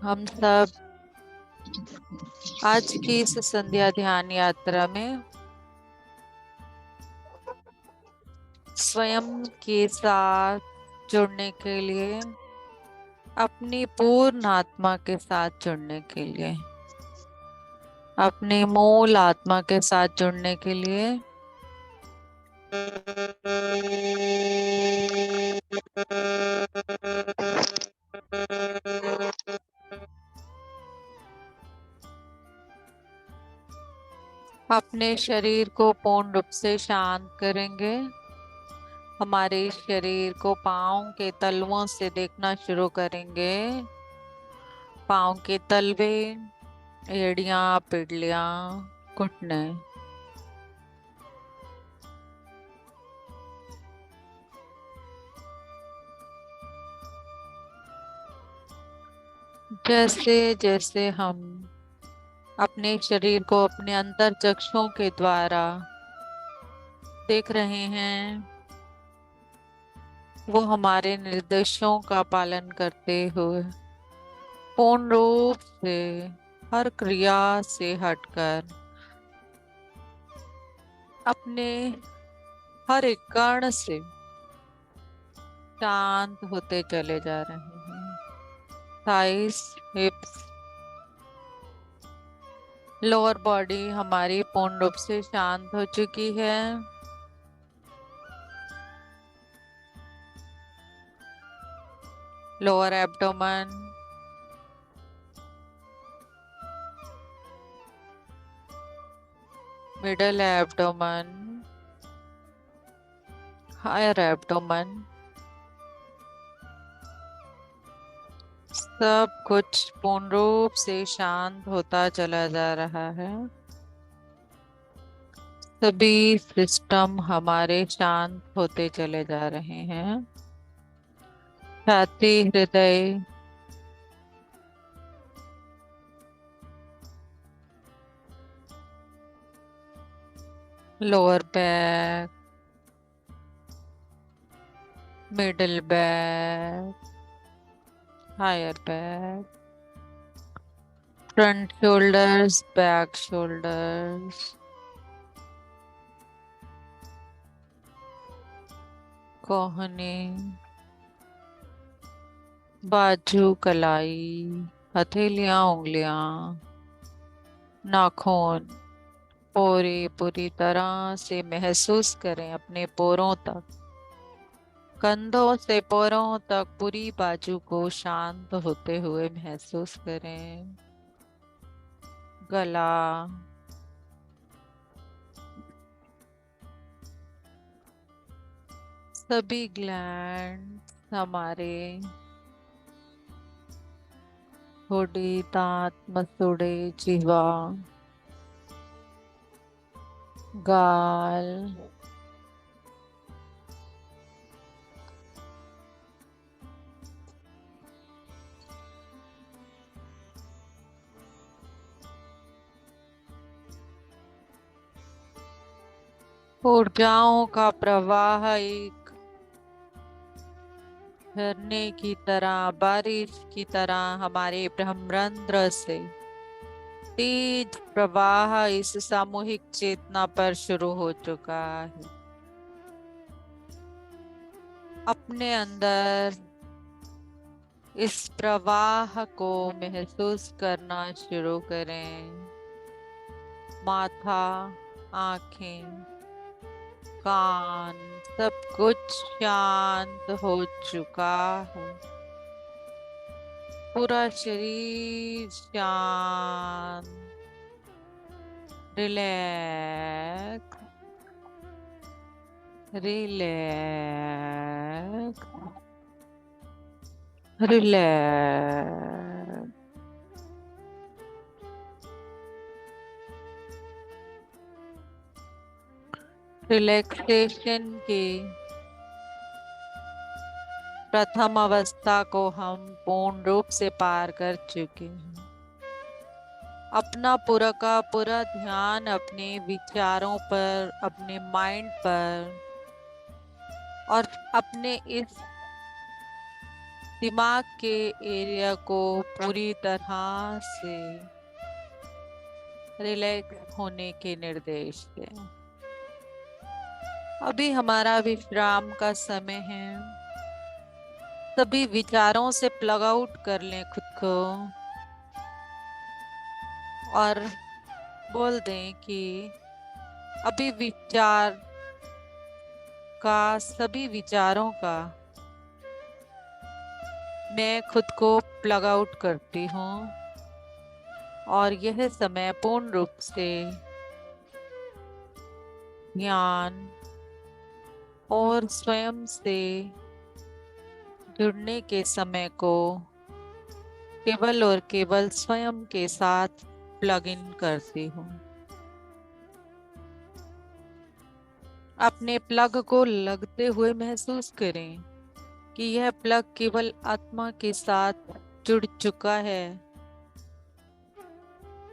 हम सब आज की इस संध्या ध्यान यात्रा में स्वयं के साथ जुड़ने के लिए, अपनी पूर्ण आत्मा के साथ जुड़ने के लिए, अपनी मूल आत्मा के साथ जुड़ने के लिए अपने शरीर को पूर्ण रूप से शांत करेंगे। हमारे शरीर को पाँव के तलवों से देखना शुरू करेंगे। पाँव के तलवे, एड़ियां, पिड़लियां, घुटने। जैसे जैसे हम अपने शरीर को अपने अंतर चक्षुओं के द्वारा देख रहे हैं, वो हमारे निर्देशों का पालन करते हुए पूर्ण रूप से हर क्रिया से हटकर अपने हर एक कण से शांत होते चले जा रहे हैं। थाइस, हिप्स, लोअर बॉडी हमारी पूर्ण रूप से शांत हो चुकी है। Lower abdomen, middle abdomen, higher abdomen, सब कुछ पूर्ण रूप से शांत होता चला जा रहा है। सभी सिस्टम हमारे शांत होते चले जा रहे हैं। छाती, हृदय, lower back, middle back, higher back, front shoulders, back shoulders, कोहनी, बाजू, कलाई, हथेलियां, उंगलियां, नाखून, पोरे पूरी तरह से महसूस करें अपने पोरों तक, कंधों से पैरों तक पूरी बाजू को शांत होते हुए महसूस करें। गला, सभी ग्लैंड हमारे, ठोड़ी, दांत, मसूड़े, जिह्वा, गाल, ऊर्जाओं का प्रवाह एक झरने की तरह, बारिश की तरह हमारे ब्रह्मरंध्र से तेज प्रवाह इस सामूहिक चेतना पर शुरू हो चुका है। अपने अंदर इस प्रवाह को महसूस करना शुरू करें। माथा, आंखें, कान, सब कुछ शांत हो चुका है। पूरा शरीर शांत, रिलैक्स, रिलैक्स, रिलैक्स। रिलैक्सेशन के प्रथम अवस्था को हम पूर्ण रूप से पार कर चुके हैं। अपना पूरा का पूरा ध्यान अपने विचारों पर, अपने माइंड पर और अपने इस दिमाग के एरिया को पूरी तरह से रिलैक्स होने के निर्देश दें। अभी हमारा विश्राम का समय है। सभी विचारों से प्लग आउट कर लें खुद को और बोल दें कि अभी सभी विचारों का मैं खुद को प्लग आउट करती हूँ और यह समय पूर्ण रूप से ज्ञान और स्वयं से जुड़ने के समय को केवल और केवल स्वयं के साथ प्लग इन करती हूँ। अपने प्लग को लगते हुए महसूस करें कि यह प्लग केवल आत्मा के साथ जुड़ चुका है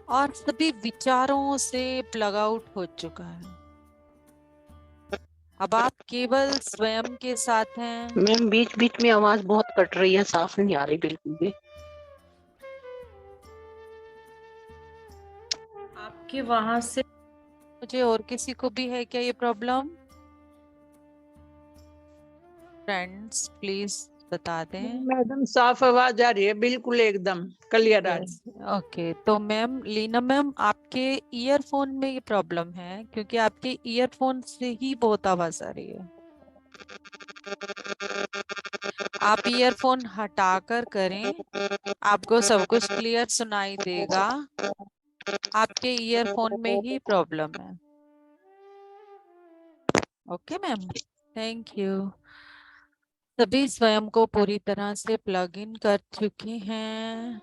और सभी विचारों से प्लग आउट हो चुका है। अब आप केवल स्वयं के साथ हैं। मैम बीच बीच में आवाज बहुत कट रही है, साफ नहीं आ रही बिल्कुल भी। आपके वहां से मुझे और किसी को भी है क्या ये प्रॉब्लम? फ्रेंड्स प्लीज बता दें। मैडम साफ आवाज आ रही है, बिल्कुल एकदम क्लियर आ रही है। ओके तो मैम लीना मैम आपके ईयरफोन में ये प्रॉब्लम है क्योंकि आपके ईयरफोन से ही बहुत आवाज आ रही है। आप ईयरफोन हटाकर करें, आपको सब कुछ क्लियर सुनाई देगा। आपके ईयरफोन में ही प्रॉब्लम है। Okay ma'am, thank you. सभी स्वयं को पूरी तरह से प्लग इन कर चुके हैं।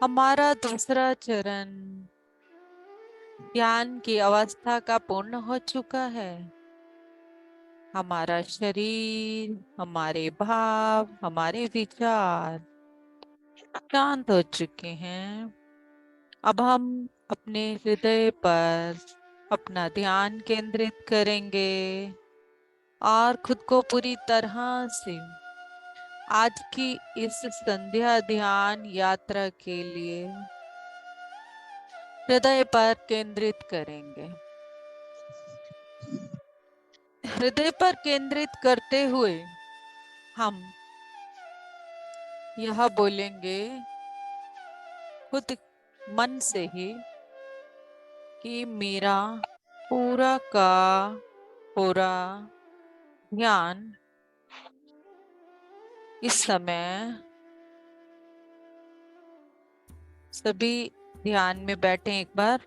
हमारा दूसरा चरण ध्यान की अवस्था का पूर्ण हो चुका है। हमारा शरीर, हमारे भाव, हमारे विचार शांत हो चुके हैं। अब हम अपने हृदय पर अपना ध्यान केंद्रित करेंगे और खुद को पूरी तरह से आज की इस संध्या ध्यान यात्रा के लिए हृदय पर केंद्रित करेंगे। हृदय पर केंद्रित करते हुए हम यह बोलेंगे खुद मन से ही कि मेरा पूरा का पूरा ध्यान इस समय, सभी ध्यान में बैठे एक बार।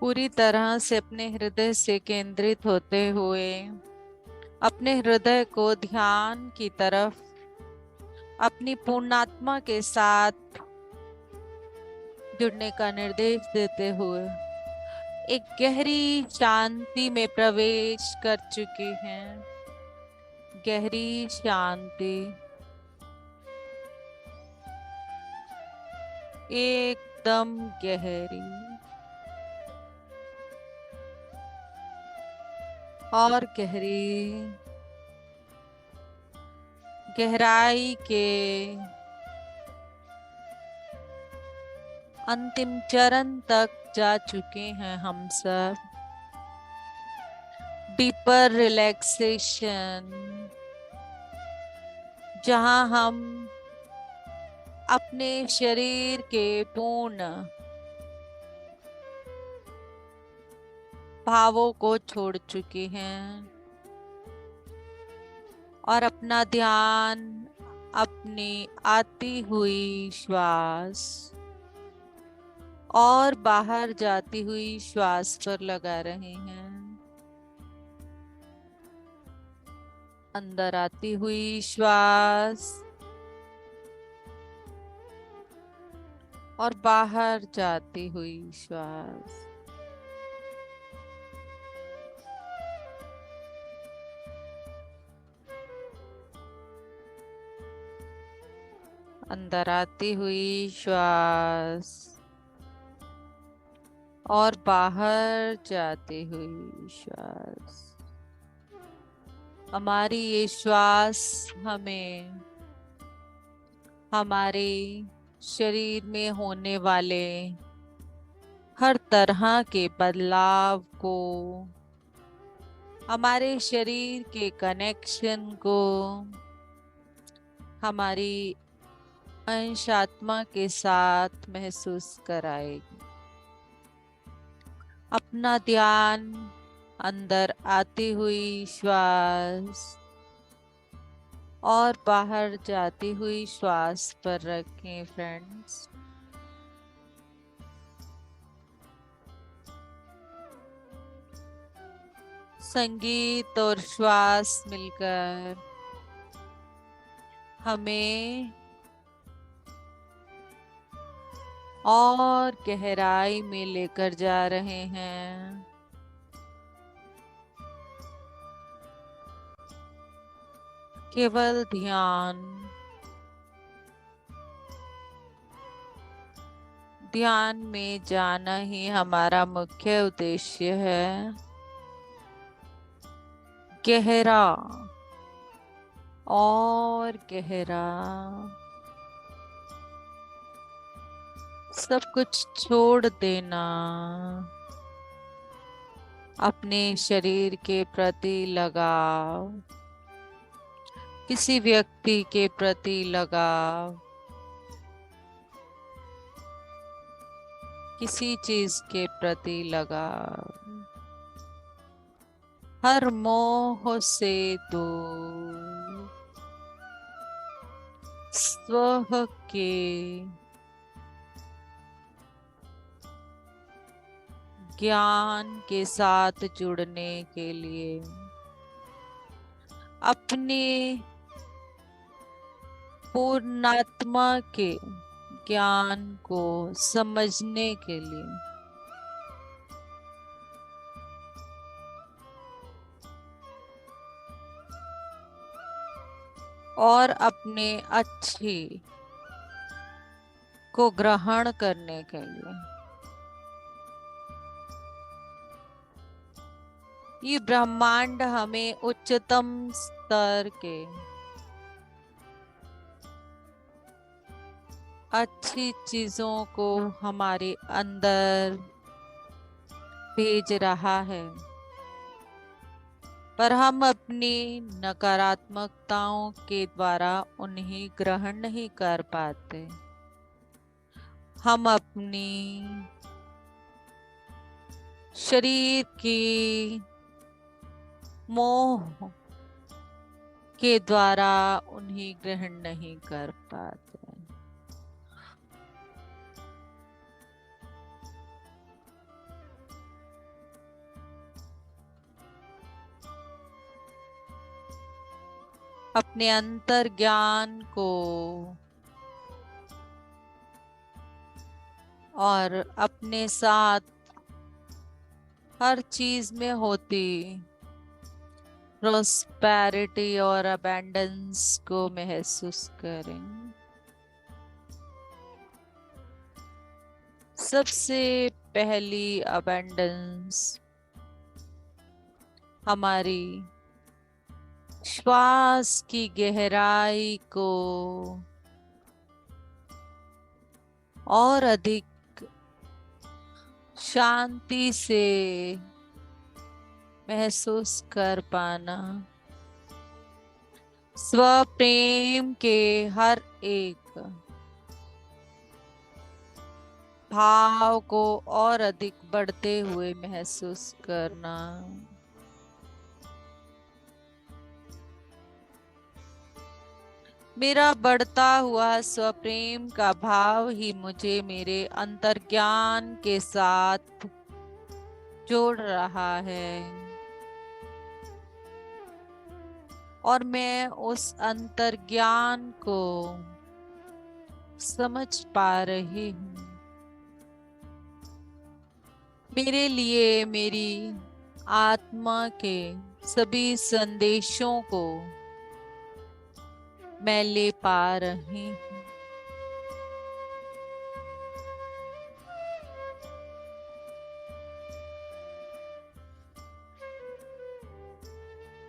पूरी तरह से अपने हृदय से केंद्रित होते हुए अपने हृदय को ध्यान की तरफ अपनी पूर्णात्मा के साथ जुड़ने का निर्देश देते हुए एक गहरी शांति में प्रवेश कर चुके हैं। गहरी शांति, एकदम गहरी और गहरी, गहराई के अंतिम चरण तक जा चुके हैं हम सब। डीपर रिलैक्सेशन, जहां हम अपने शरीर के पूर्ण भावों को छोड़ चुके हैं और अपना ध्यान अपनी आती हुई श्वास और बाहर जाती हुई श्वास पर लगा रहे हैं। अंदर आती हुई श्वास और बाहर जाती हुई श्वास। अंदर आती हुई श्वास और बाहर जाती हुई श्वास। हमारी ये श्वास हमें हमारे शरीर में होने वाले हर तरह के बदलाव को, हमारे शरीर के कनेक्शन को, हमारी अंश आत्मा के साथ महसूस कराएगी। अपना ध्यान अंदर आती हुई श्वास और बाहर जाती हुई श्वास पर रखें फ्रेंड्स। संगीत और श्वास मिलकर हमें और गहराई में लेकर जा रहे हैं। केवल ध्यान में जाना ही हमारा मुख्य उद्देश्य है। गहरा और गहरा, सब कुछ छोड़ देना, अपने शरीर के प्रति लगाव, किसी व्यक्ति के प्रति लगाव, किसी चीज के प्रति लगाव, हर मोह से दूर, स्व के ज्ञान के साथ जुड़ने के लिए, अपने पूर्णात्मा के ज्ञान को समझने के लिए और अपने अच्छे को ग्रहण करने के लिए। ये ब्रह्मांड हमें उच्चतम स्तर के अच्छी चीजों को हमारे अंदर भेज रहा है, पर हम अपनी नकारात्मकताओं के द्वारा उन्हें ग्रहण नहीं कर पाते। हम अपनी शरीर की मोह के द्वारा उन्हें ग्रहण नहीं कर पाते। अपने अंतर ज्ञान को और अपने साथ हर चीज में होती प्रोस्पेरिटी और अबैंडेंस को महसूस करें। सबसे पहली अबैंडेंस हमारी श्वास की गहराई को और अधिक शांति से महसूस कर पाना। स्वप्रेम के हर एक भाव को और अधिक बढ़ते हुए महसूस करना। मेरा बढ़ता हुआ स्वप्रेम का भाव ही मुझे मेरे अंतर्ज्ञान के साथ जोड़ रहा है और मैं उस अंतर्ज्ञान को समझ पा रही हूँ। मेरे लिए मेरी आत्मा के सभी संदेशों को मैं ले पा रही हूँ।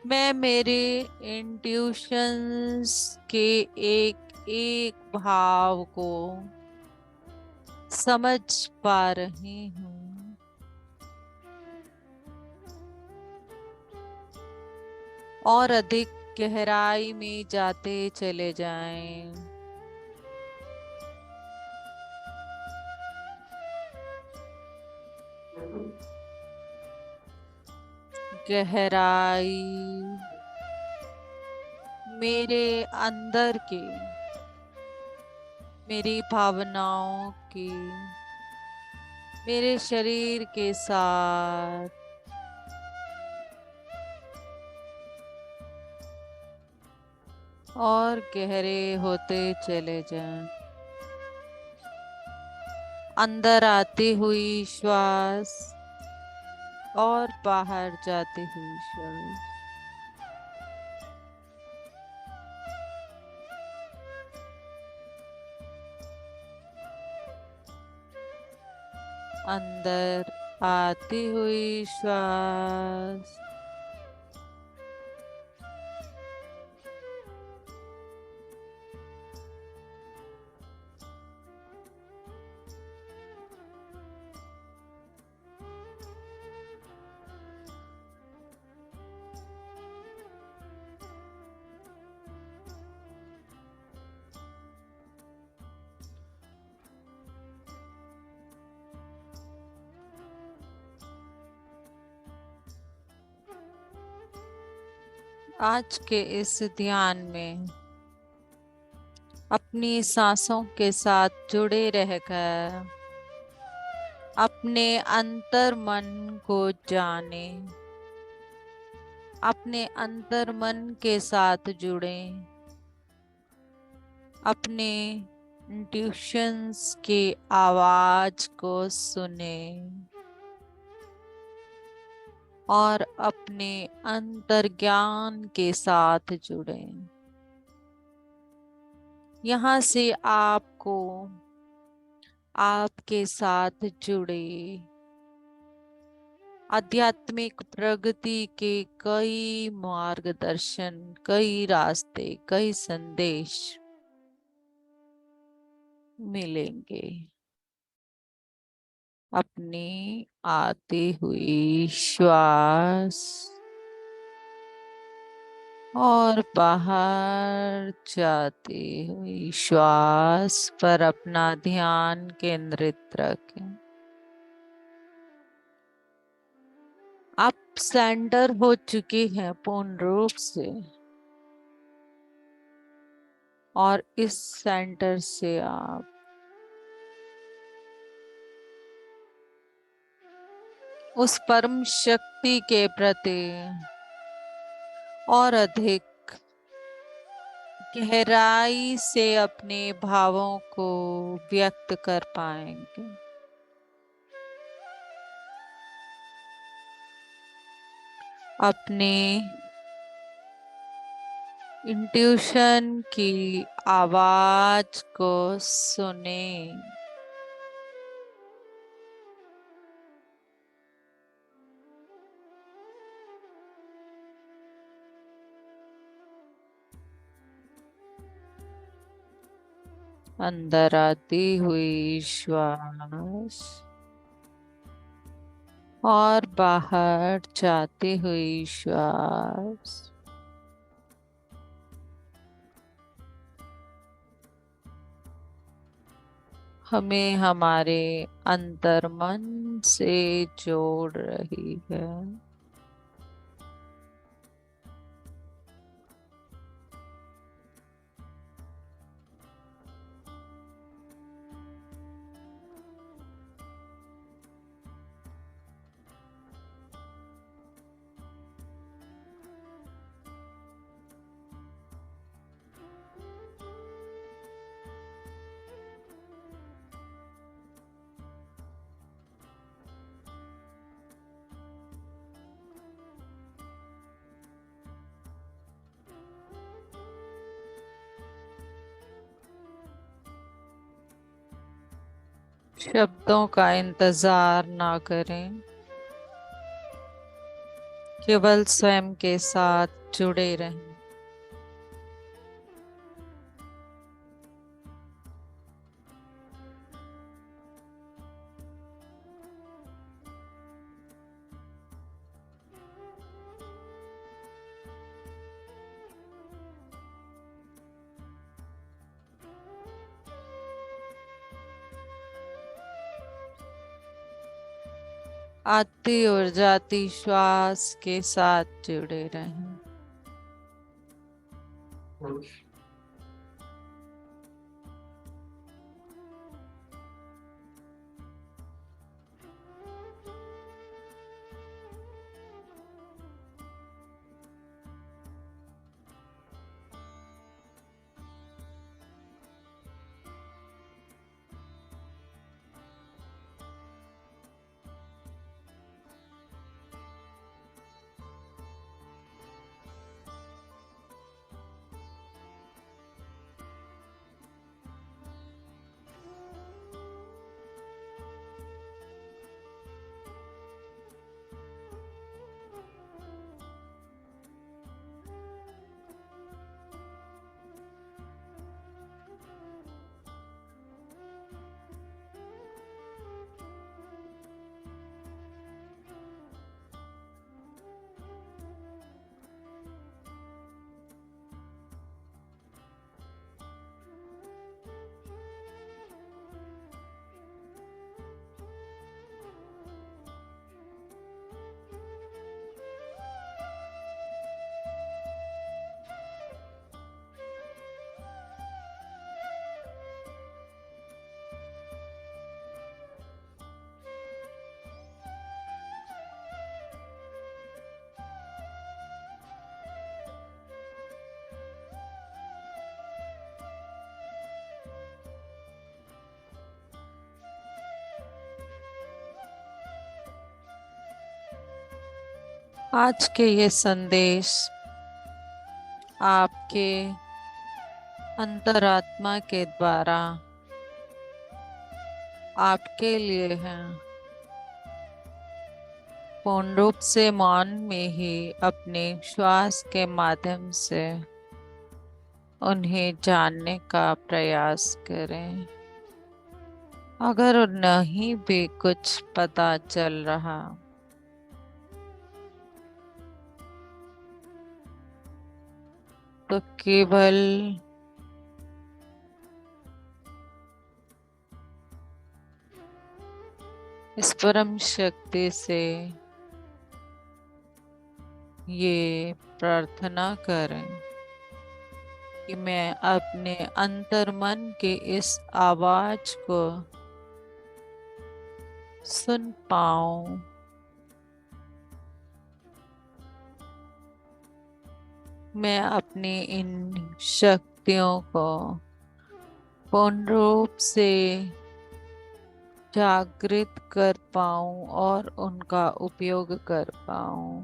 मैं मेरे इंट्यूशंस के एक एक भाव को समझ पा रही हूँ। और अधिक गहराई में जाते चले जाएं। गहराई मेरे अंदर के, मेरी भावनाओं की, मेरे शरीर के साथ और गहरे होते चले जाएं। अंदर आती हुई श्वास और बाहर जाती हुई श्वास। अंदर आती हुई श्वास आज के इस ध्यान में अपनी सांसों के साथ जुड़े रहकर अपने अंतर मन को जाने, अपने अंतर मन के साथ जुड़े, अपने इंट्यूशंस की आवाज को सुने और अपने अंतर्ज्ञान के साथ जुड़े। यहाँ से आपको आपके साथ जुड़े आध्यात्मिक प्रगति के कई मार्गदर्शन, कई रास्ते, कई संदेश मिलेंगे। अपनी आती हुई श्वास और बाहर जाती हुई श्वास पर अपना ध्यान केंद्रित रखें। आप सेंटर हो चुकी हैं पूर्ण रूप से और इस सेंटर से आप उस परम शक्ति के प्रति और अधिक गहराई से अपने भावों को व्यक्त कर पाएंगे। अपने इंट्यूशन की आवाज को सुने। अंदर आती हुई श्वास और बाहर जाती हुई श्वास। हमें हमारे अंतर्मन से जोड़ रही है। शब्दों का इंतजार ना करें, केवल स्वयं के साथ जुड़े रहें। आती और जाती श्वास के साथ जुड़े रहें। आज के ये संदेश आपके अंतरात्मा के द्वारा आपके लिए हैं। पूर्ण रूप से मौन में ही अपने श्वास के माध्यम से उन्हें जानने का प्रयास करें। अगर नहीं भी कुछ पता चल रहा तो केवल इस परम शक्ति से ये प्रार्थना करें कि मैं अपने अंतर्मन के इस आवाज को सुन पाऊं, मैं अपनी इन शक्तियों को पूर्ण रूप से जागृत कर पाऊं और उनका उपयोग कर पाऊं।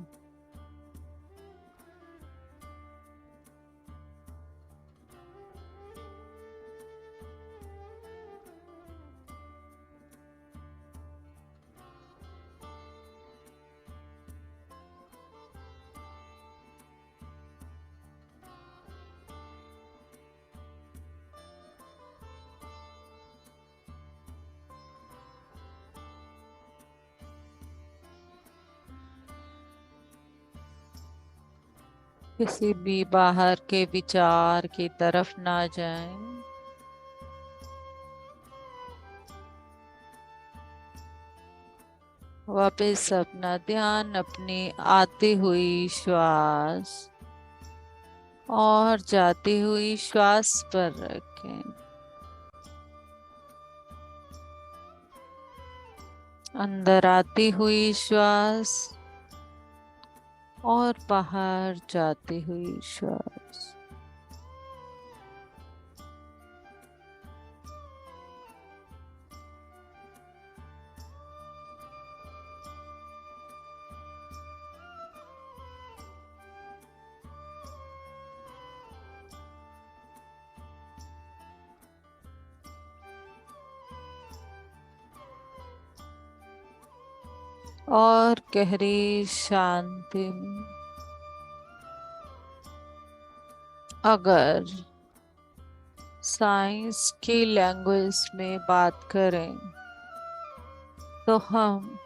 किसी भी बाहर के विचार की तरफ ना जाएं। वापस अपना ध्यान अपनी आती हुई श्वास और जाती हुई श्वास पर रखें। अंदर आती हुई श्वास और बाहर जाती हुई श्वास। और गहरी शांति में अगर साइंस की लैंग्वेज में बात करें तो हम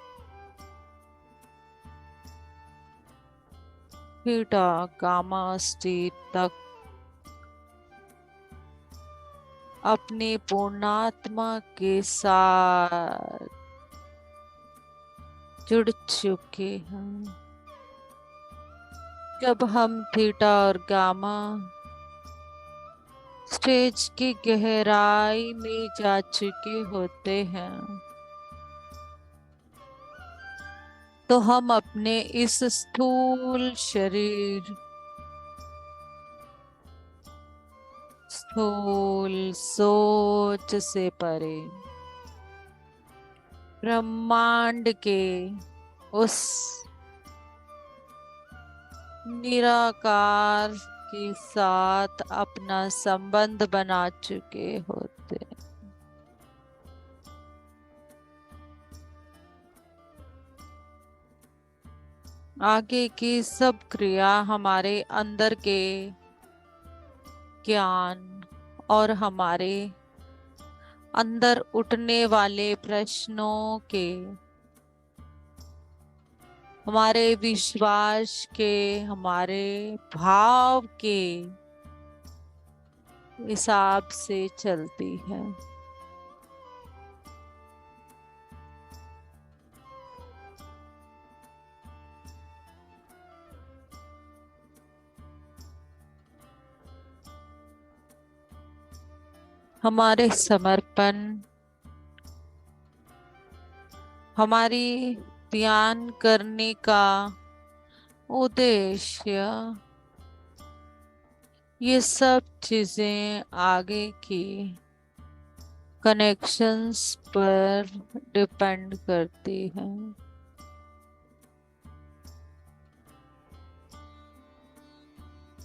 थीटा गामा स्टेट तक अपनी पूर्णात्मा के साथ जुड़ चुके हैं। जब हम थीटा और गामा स्टेज की गहराई में जा चुके होते हैं तो हम अपने इस स्थूल शरीर, स्थूल सोच से परे ब्रह्मांड के उस निराकार के साथ अपना संबंध बना चुके होते। आगे की सब क्रिया हमारे अंदर के ज्ञान और हमारे अंदर उठने वाले प्रश्नों के, हमारे विश्वास के, हमारे भाव के हिसाब से चलती है। हमारे समर्पण, हमारी ध्यान करने का उद्देश्य, ये सब चीजें आगे की कनेक्शंस पर डिपेंड करती हैं।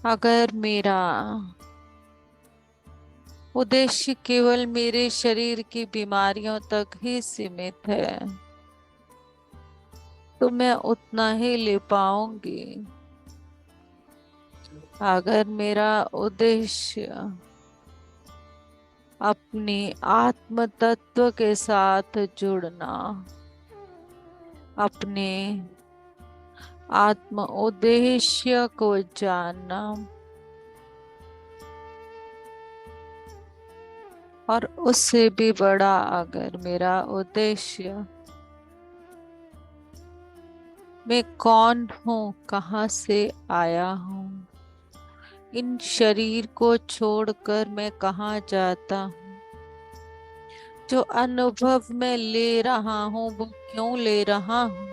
अगर मेरा उद्देश्य केवल मेरे शरीर की बीमारियों तक ही सीमित है तो मैं उतना ही ले पाऊंगी। अगर मेरा उद्देश्य अपनी आत्म तत्व के साथ जुड़ना, अपने आत्म उद्देश्य को जानना और उससे भी बड़ा अगर मेरा उद्देश्य मैं कौन हूँ, कहाँ से आया हूँ, इन शरीर को छोड़कर मैं कहाँ जाता हूँ, जो अनुभव मैं ले रहा हूँ वो क्यों ले रहा हूँ,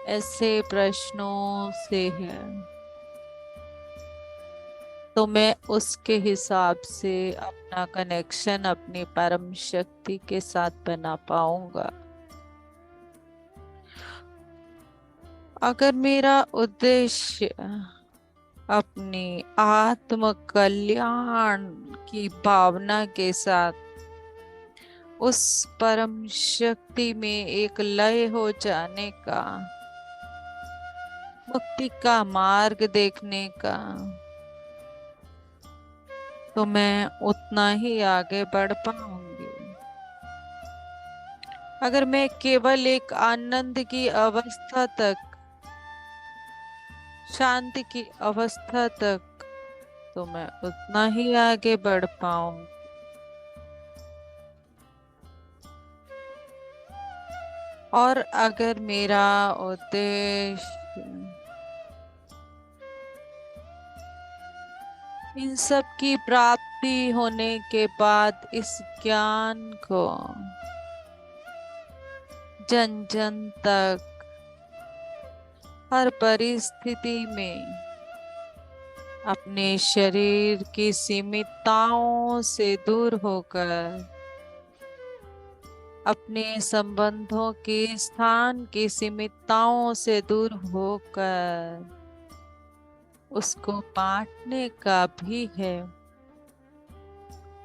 ऐसे प्रश्नों से है। तो मैं उसके हिसाब से अपना कनेक्शन अपनी परम शक्ति के साथ बना पाऊंगा। अगर मेरा उद्देश्य अपनी आत्म कल्याण की भावना के साथ उस परम शक्ति में एक लय हो जाने का, मुक्ति का मार्ग देखने का, तो मैं उतना ही आगे बढ़ पाऊंगी। अगर मैं केवल एक आनंद की अवस्था तक, शांति की अवस्था तक, तो मैं उतना ही आगे बढ़ पाऊं। और अगर मेरा उद्देश्य इन सब की प्राप्ति होने के बाद इस ज्ञान को जन जन तक हर परिस्थिति में अपने शरीर की सीमितताओं से दूर होकर, अपने संबंधों के स्थान की सीमितताओं से दूर होकर उसको बांटने का भी है,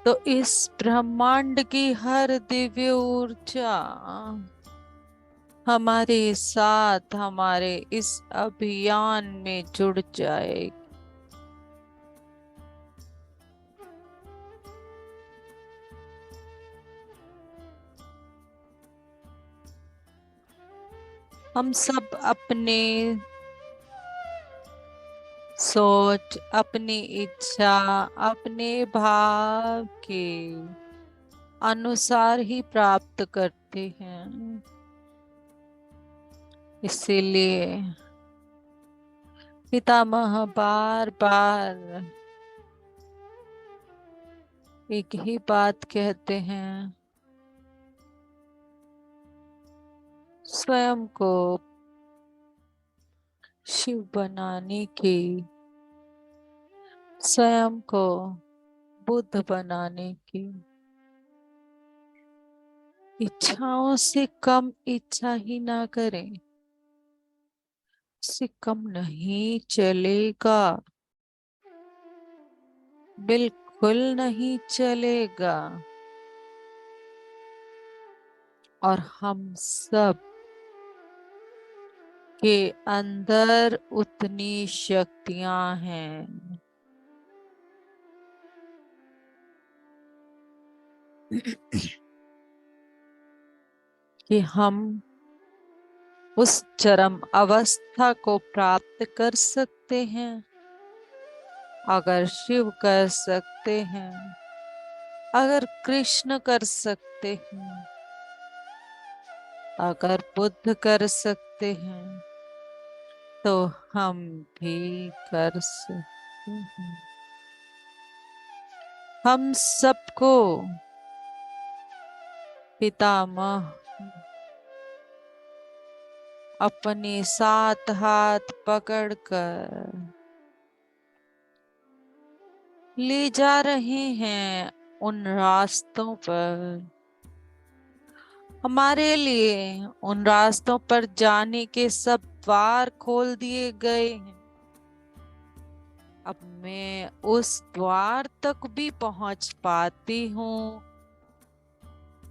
तो इस ब्रह्मांड की हर दिव्य ऊर्जा हमारे साथ हमारे इस अभियान में जुड़ जाएगी। हम सब अपने सोच, अपनी इच्छा, अपने भाव के अनुसार ही प्राप्त करते हैं। इसीलिए पितामह बार बार एक ही बात कहते हैं, स्वयं को शिव बनाने की, स्वयं को बुद्ध बनाने की इच्छाओं से कम इच्छा ही ना करें। इससे कम नहीं चलेगा, बिल्कुल नहीं चलेगा। और हम सब के अंदर उतनी शक्तियां हैं। कि हम उस चरम अवस्था को प्राप्त कर सकते हैं। अगर शिव कर सकते हैं, अगर कृष्ण कर सकते हैं, अगर बुद्ध कर सकते हैं, तो हम भी कर सकते हैं। हम सबको पितामह अपने साथ हाथ पकड़कर ले जा रहे हैं उन रास्तों पर। हमारे लिए उन रास्तों पर जाने के सब द्वार खोल दिए गए हैं। अब मैं उस द्वार तक भी पहुंच पाती हूँ,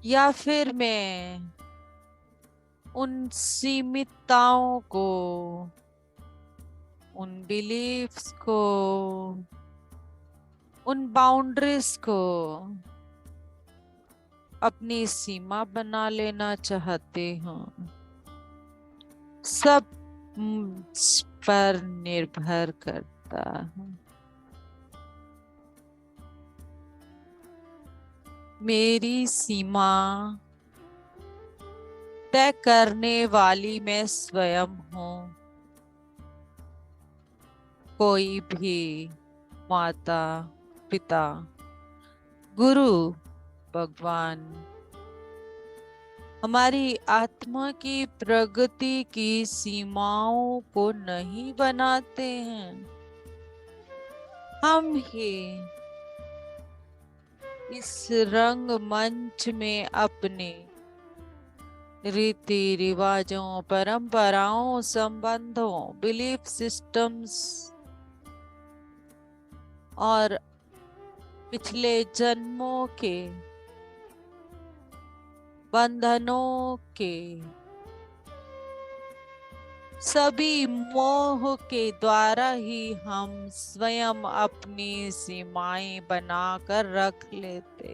या फिर मैं उन सीमितताओं को, उन बिलीफ्स को, उन बाउंड्रीज को अपनी सीमा बना लेना चाहते हूँ। सब मुझ पर निर्भर करता है। मेरी सीमा तय करने वाली मैं स्वयं हूँ। कोई भी माता, पिता, गुरु, भगवान हमारी आत्मा की प्रगति की सीमाओं को नहीं बनाते हैं। हम ही इस रंग मंच में अपने रीति रिवाजों, परंपराओं, संबंधों, बिलीफ सिस्टम्स और पिछले जन्मों के बंधनों के सभी मोह के द्वारा ही हम स्वयं अपनी सीमाएं बनाकर रख लेते।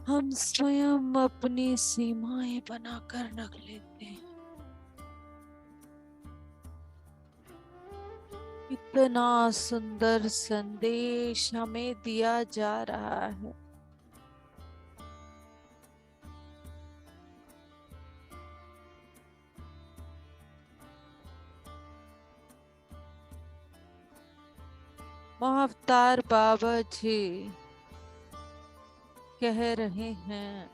हम स्वयं अपनी सीमाएं बनाकर रख लेते हैं। इतना सुंदर संदेश हमें दिया जा रहा है। महाअवतार बाबा जी कह रहे हैं,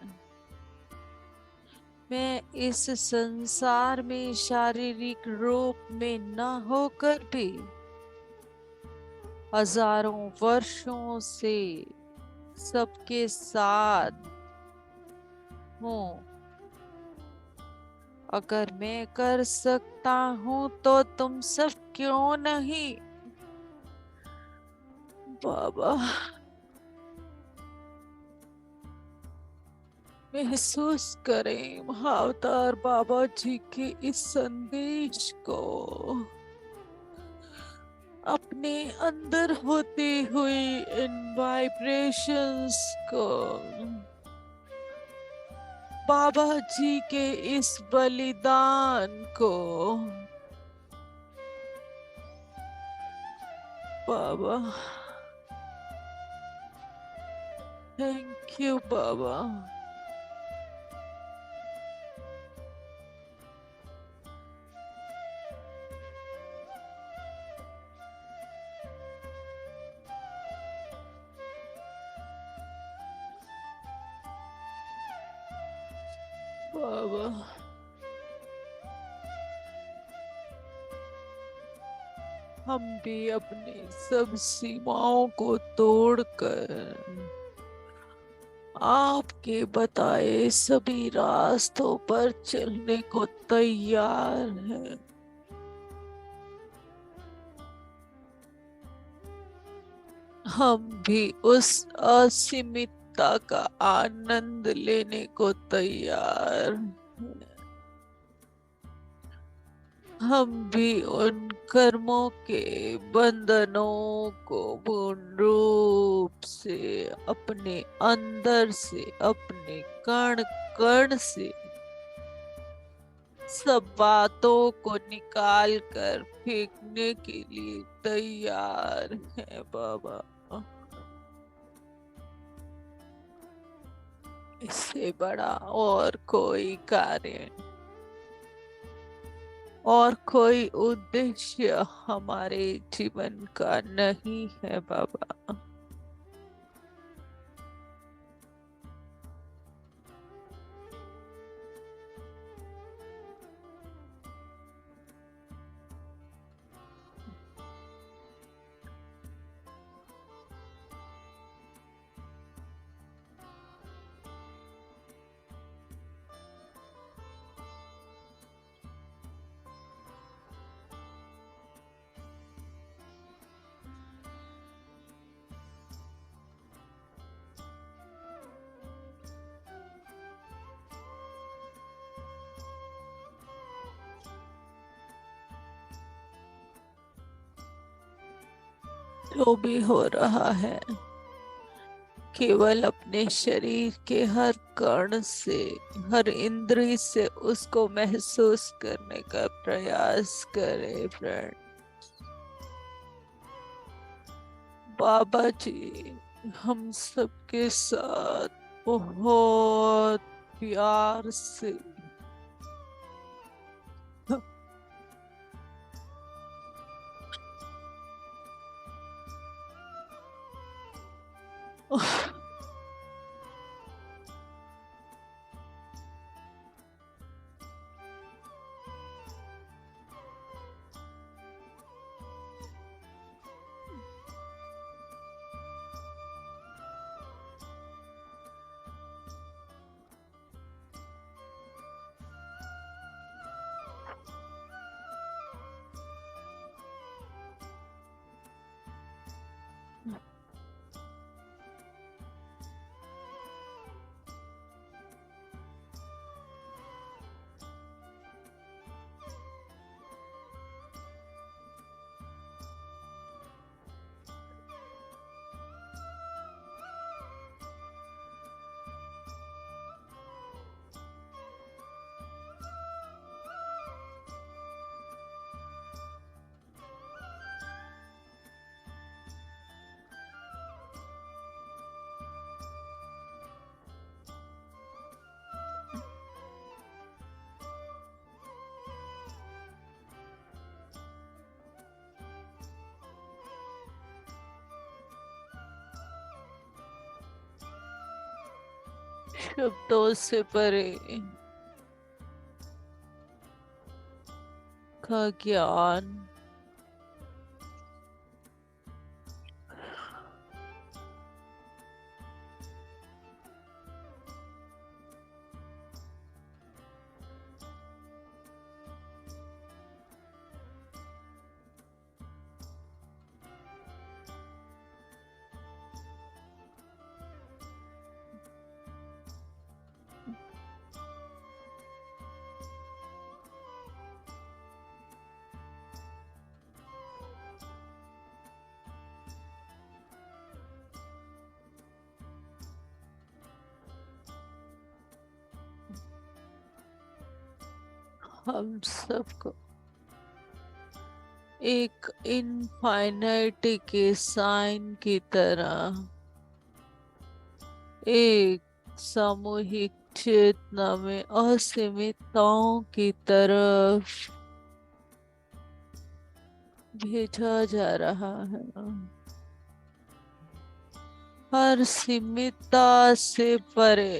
मैं इस संसार में शारीरिक रूप में न होकर भी हजारों वर्षों से सबके साथ हूँ। अगर मैं कर सकता हूँ तो तुम सब क्यों नहीं? बाबा, महसूस करें महाअवतार बाबा जी के इस संदेश को अपने अंदर होते हुए, इन वाइब्रेशंस को, बाबा जी के इस बलिदान को। बाबा, थैंक यू बाबा। बाबा, हम भी अपनी सब सीमाओं को तोड़कर आपके बताए सभी रास्तों पर चलने को तैयार हैं। हम भी उस असीमितता का आनंद लेने को तैयार हैं। हम भी उन कर्मों के बंधनों को पूर्ण रूप से अपने अंदर से, अपने कण कण से सब बातों को निकाल कर फेंकने के लिए तैयार हैं बाबा। इससे बड़ा और कोई कार्य और कोई उद्देश्य हमारे जीवन का नहीं है बाबा। जो भी हो रहा है, केवल अपने शरीर के हर कण से, हर इंद्रिय से उसको महसूस करने का प्रयास करें फ्रेंड। बाबा जी हम सबके साथ बहुत प्यार से शब्दों से परे का ज्ञान हम सबको एक इनफाइनाइटी के साइन की तरह एक सामूहिक चेतना में असीमितताओं की तरफ भेजा जा रहा है। हर सीमितता से परे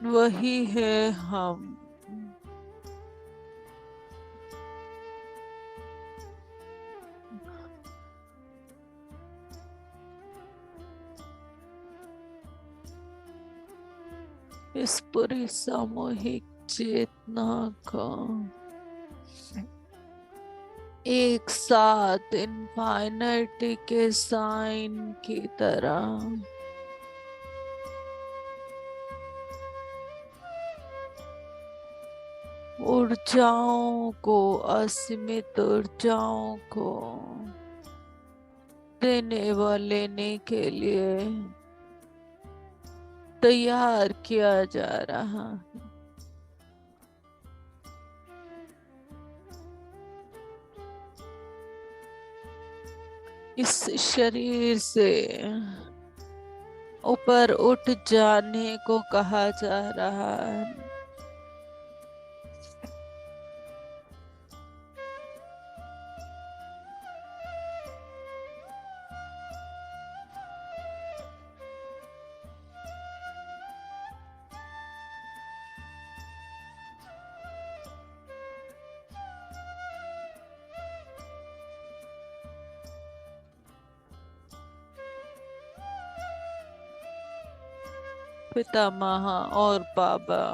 वही है हम। इस पूरी सामूहिक चेतना का एक साथ इनफाइनाइटी के साइन की तरह ऊर्जाओं को, असीमित ऊर्जाओं को देने व लेने के लिए तैयार किया जा रहा है। इस शरीर से ऊपर उठ जाने को कहा जा रहा है। पितामह और बाबा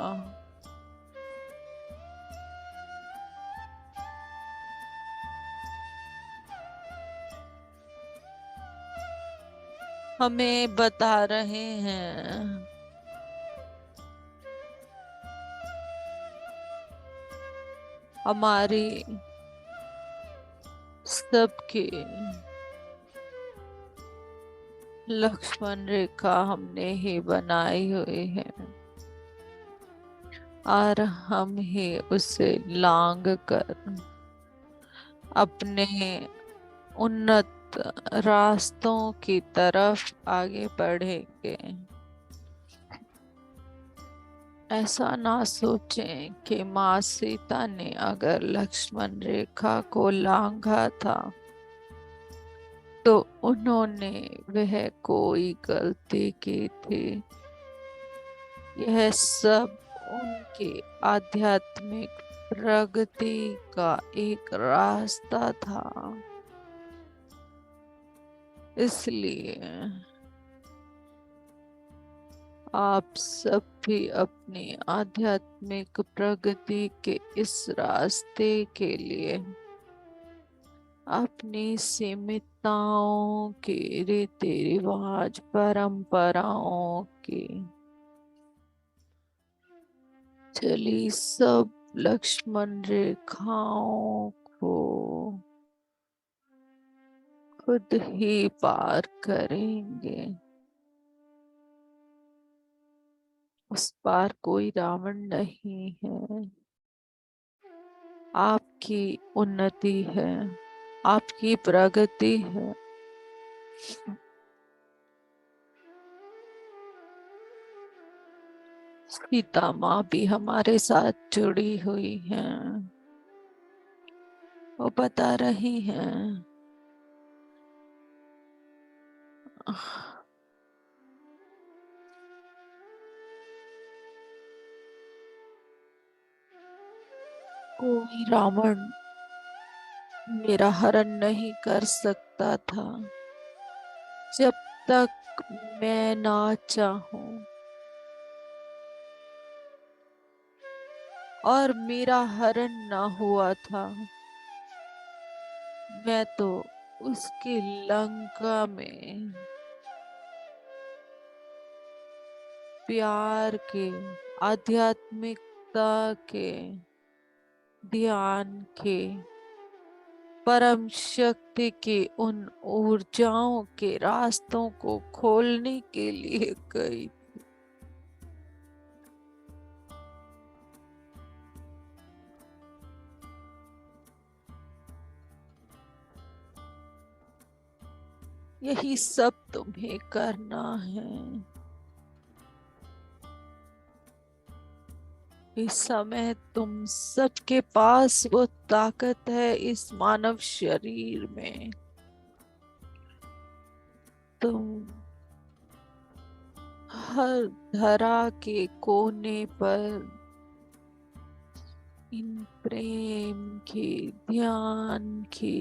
हमें बता रहे हैं हमारी सबकी लक्ष्मण रेखा हमने ही बनाई हुई है और हम ही उसे लांग कर अपने उन्नत रास्तों की तरफ आगे बढ़ेंगे। ऐसा ना सोचें कि माँ सीता ने अगर लक्ष्मण रेखा को लांघा था तो उन्होंने वह कोई गलती की थी। यह सब उनकी आध्यात्मिक प्रगति का एक रास्ता था। इसलिए आप सब भी अपनी आध्यात्मिक प्रगति के इस रास्ते के लिए अपनी सीमितताओं की, रीति रिवाज, परंपराओं की चली सब लक्ष्मण रेखाओं को खुद ही पार करेंगे। उस पार कोई रावण नहीं है। आपकी उन्नति है, आपकी प्रगति है। सीता माँ भी हमारे साथ जुड़ी हुई हैं, वो बता रही हैं कोई रावण मेरा हरण नहीं कर सकता था जब तक मैं ना चाहूं, और मेरा हरण ना हुआ था मैं तो उसकी लंका में प्यार के, आध्यात्मिकता के, ध्यान के, परम शक्ति की उन ऊर्जाओं के रास्तों को खोलने के लिए गई। यही सब तुम्हें करना है। इस समय तुम सबके पास वो ताकत है इस मानव शरीर में। तुम हर धरा के कोने पर इन प्रेम के, ध्यान के,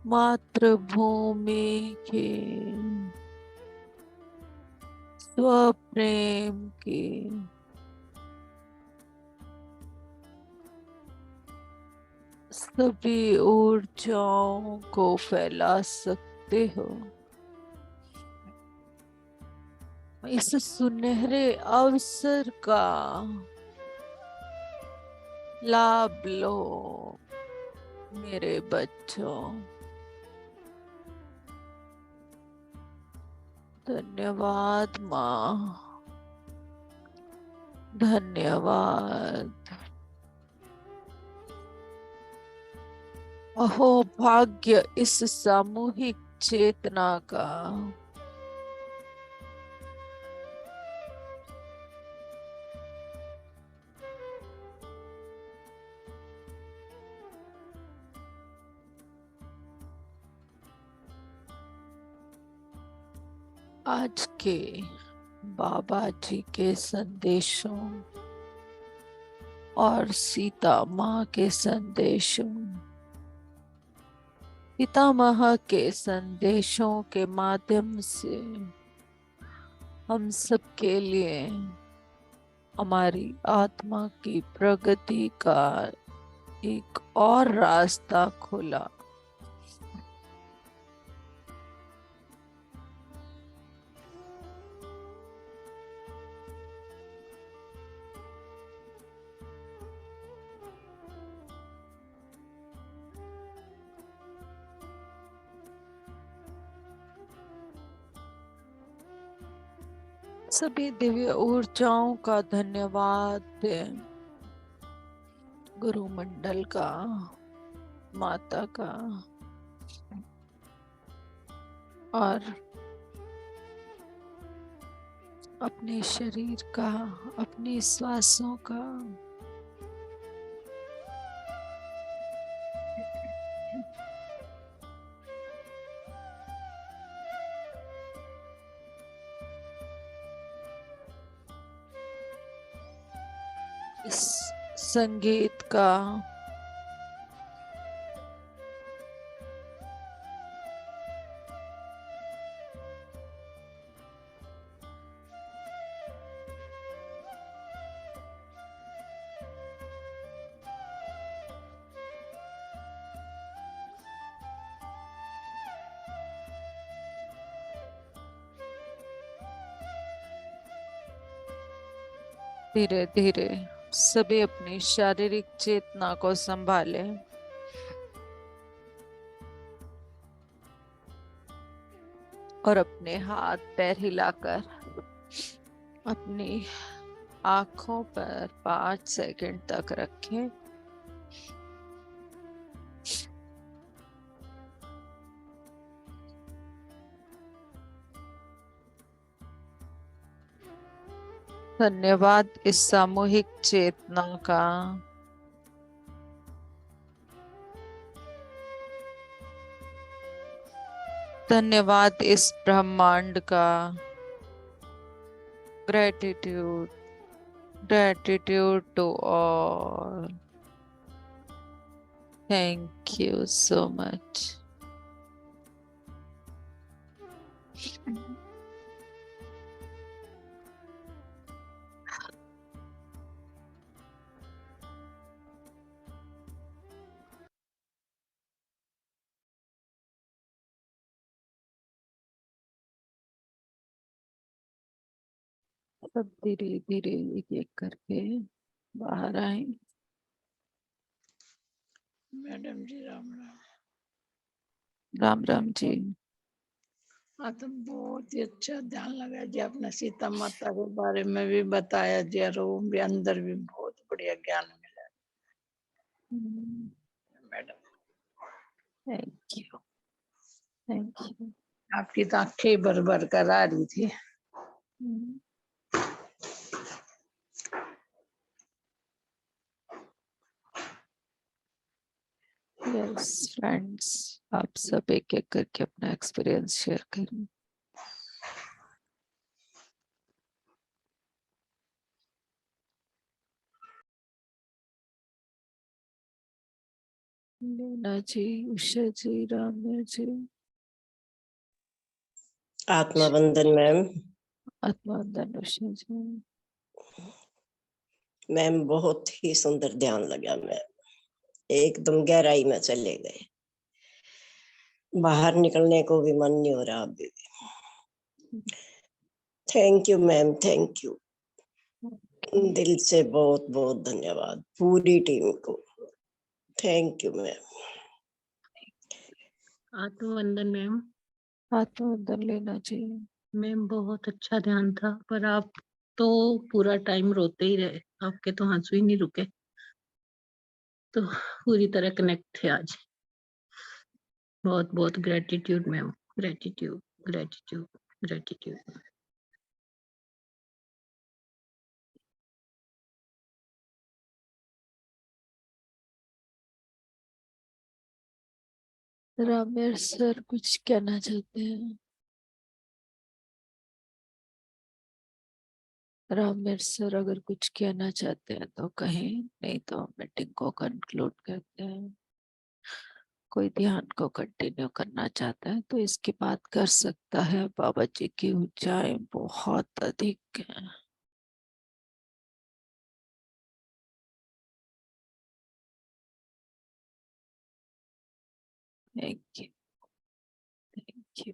मातृभूमि के, स्वप्रेम के, सभी ऊर्जाओं को फैला सकते हो। इस सुनहरे अवसर का लाभ लो मेरे बच्चों। धन्यवाद माँ, धन्यवाद। अहो भाग्य इस सामूहिक चेतना का। आज के बाबा जी के संदेशों और सीता माँ के संदेशों, पितामह के संदेशों के माध्यम से हम सबके लिए हमारी आत्मा की प्रगति का एक और रास्ता खुला। सभी दिव्य ऊर्जाओं का धन्यवाद दें, गुरु मंडल का, माता का, और अपने शरीर का, अपनी श्वासों का। इस संगीत का, धीरे धीरे सभी अपनी शारीरिक चेतना को संभालें और अपने हाथ पैर हिलाकर अपनी आंखों पर 5 सेकंड तक रखें। धन्यवाद इस सामूहिक चेतना का। धन्यवाद इस ब्रह्मांड का। Gratitude, gratitude to all. Thank you so much. सब धीरे धीरे एक एक करके बाहर आए। मैडम जी राम राम। राम राम जी। हाँ तो बहुत ही अच्छा ध्यान लगा जी, आपने सीता माता के बारे में भी बताया जी, और वो भी अंदर भी बहुत बढ़िया ज्ञान मिला madam. Thank you, thank you. आपकी तो आंखें भर भर कर आ रही थी। यस फ्रेंड्स, आप सब एक एक करके अपना एक्सपीरियंस शेयर करें। लीना जी, उषा जी, रामया जी। आत्मवंदन मैम। आत्मवंदन उषा जी। मैम बहुत ही सुंदर ध्यान लगा मैम, एकदम गहराई में चले गए, बाहर निकलने को भी मन नहीं हो रहा अभी। Thank you ma'am, thank you. दिल से बहुत बहुत धन्यवाद पूरी टीम को। Thank you ma'am. आत्मवंदन मैम। आत्मवंदन लीना जी। मैम बहुत अच्छा ध्यान था, पर आप तो पूरा टाइम रोते ही रहे, आपके तो आंसू ही नहीं रुके, तो पूरी तरह कनेक्ट थे आज। बहुत बहुत gratitude ma'am, gratitude gratitude gratitude. Ramesh sir कुछ कहना चाहते हैं? रामेश सर अगर कुछ कहना चाहते हैं तो कहें, नहीं तो मीटिंग को कंक्लूड करते हैं। कोई ध्यान को कंटिन्यू करना चाहता है तो इसकी बात कर सकता है। बाबा जी की ऊंचाई बहुत अधिक है। Thank you, thank you.